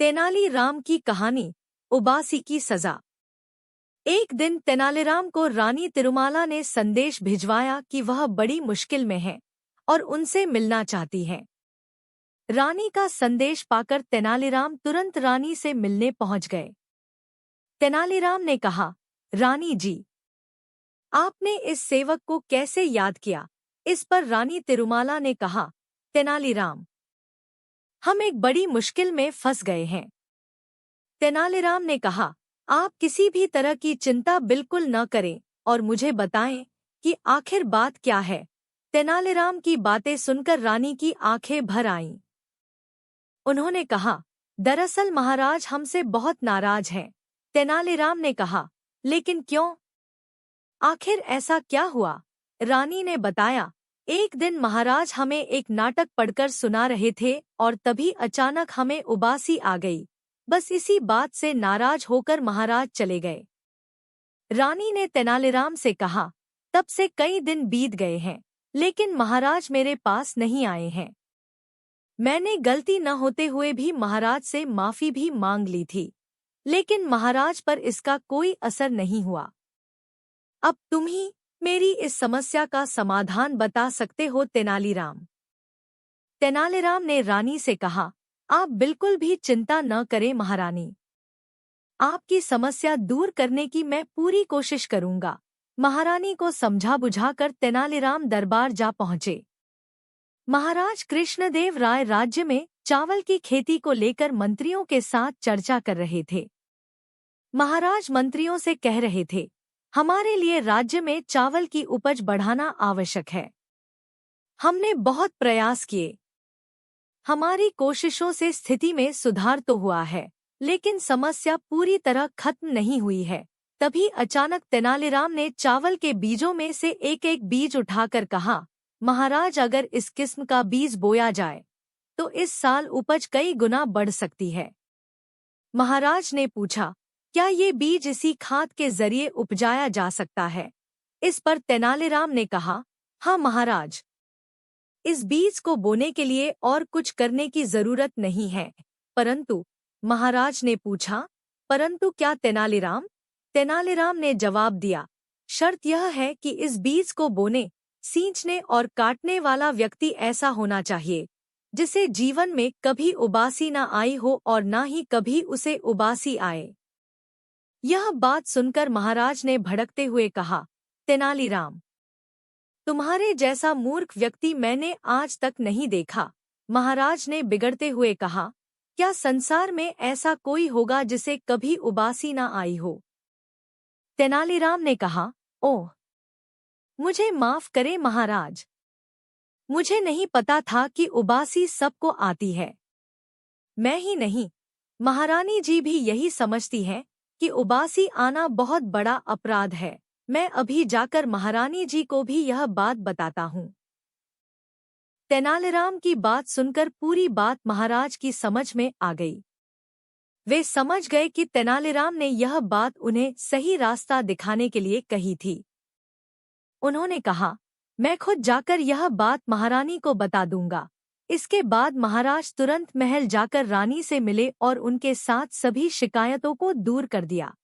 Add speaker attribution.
Speaker 1: तेनालीराम की कहानी, उबासी की सजा। एक दिन तेनालीराम को रानी तिरुमाला ने संदेश भिजवाया कि वह बड़ी मुश्किल में है और उनसे मिलना चाहती है। रानी का संदेश पाकर तेनालीराम तुरंत रानी से मिलने पहुंच गए। तेनालीराम ने कहा, रानी जी, आपने इस सेवक को कैसे याद किया? इस पर रानी तिरुमाला ने कहा, तेनालीराम, हम एक बड़ी मुश्किल में फंस गए हैं। तेनालीराम ने कहा, आप किसी भी तरह की चिंता बिल्कुल न करें और मुझे बताएं कि आखिर बात क्या है। तेनालीराम की बातें सुनकर रानी की आंखें भर आईं। उन्होंने कहा, दरअसल महाराज हमसे बहुत नाराज हैं। तेनालीराम ने कहा, लेकिन क्यों? आखिर ऐसा क्या हुआ? रानी ने बताया, एक दिन महाराज हमें एक नाटक पढ़कर सुना रहे थे और तभी अचानक हमें उबासी आ गई। बस इसी बात से नाराज होकर महाराज चले गए। रानी ने तेनालीराम से कहा, तब से कई दिन बीत गए हैं, लेकिन महाराज मेरे पास नहीं आए हैं। मैंने गलती न होते हुए भी महाराज से माफी भी मांग ली थी, लेकिन महाराज पर इसका कोई असर नहीं हुआ। अब तुम ही मेरी इस समस्या का समाधान बता सकते हो तेनालीराम। तेनालीराम ने रानी से कहा, आप बिल्कुल भी चिंता न करें महारानी। आपकी समस्या दूर करने की मैं पूरी कोशिश करूंगा। महारानी को समझा बुझाकर तेनालीराम दरबार जा पहुंचे। महाराज कृष्णदेव राय राज्य में चावल की खेती को लेकर मंत्रियों के साथ चर्चा कर रहे थे। महाराज मंत्रियों से कह रहे थे, हमारे लिए राज्य में चावल की उपज बढ़ाना आवश्यक है। हमने बहुत प्रयास किए, हमारी कोशिशों से स्थिति में सुधार तो हुआ है, लेकिन समस्या पूरी तरह खत्म नहीं हुई है। तभी अचानक तेनालीराम ने चावल के बीजों में से एक एक बीज उठाकर कहा, महाराज अगर इस किस्म का बीज बोया जाए तो इस साल उपज कई गुना बढ़ सकती है। महाराज ने पूछा, क्या ये बीज इसी खाद के जरिए उपजाया जा सकता है? इस पर तेनालीराम ने कहा, हाँ महाराज, इस बीज को बोने के लिए और कुछ करने की जरूरत नहीं है। परंतु महाराज ने पूछा, परंतु क्या तेनालीराम? तेनालीराम ने जवाब दिया, शर्त यह है कि इस बीज को बोने, सींचने और काटने वाला व्यक्ति ऐसा होना चाहिए जिसे जीवन में कभी उबासी न आई हो और न ही कभी उसे उबासी आए। यह बात सुनकर महाराज ने भड़कते हुए कहा, तेनालीराम, तुम्हारे जैसा मूर्ख व्यक्ति मैंने आज तक नहीं देखा। महाराज ने बिगड़ते हुए कहा, क्या संसार में ऐसा कोई होगा जिसे कभी उबासी न आई हो? तेनालीराम ने कहा, ओह, मुझे माफ करें महाराज, मुझे नहीं पता था कि उबासी सबको आती है। मैं ही नहीं, महारानी जी भी यही समझती हैं कि उबासी आना बहुत बड़ा अपराध है। मैं अभी जाकर महारानी जी को भी यह बात बताता हूँ। तेनालीराम की बात सुनकर पूरी बात महाराज की समझ में आ गई। वे समझ गए कि तेनालीराम ने यह बात उन्हें सही रास्ता दिखाने के लिए कही थी। उन्होंने कहा, मैं खुद जाकर यह बात महारानी को बता दूंगा। इसके बाद महाराज तुरंत महल जाकर रानी से मिले और उनके साथ सभी शिकायतों को दूर कर दिया।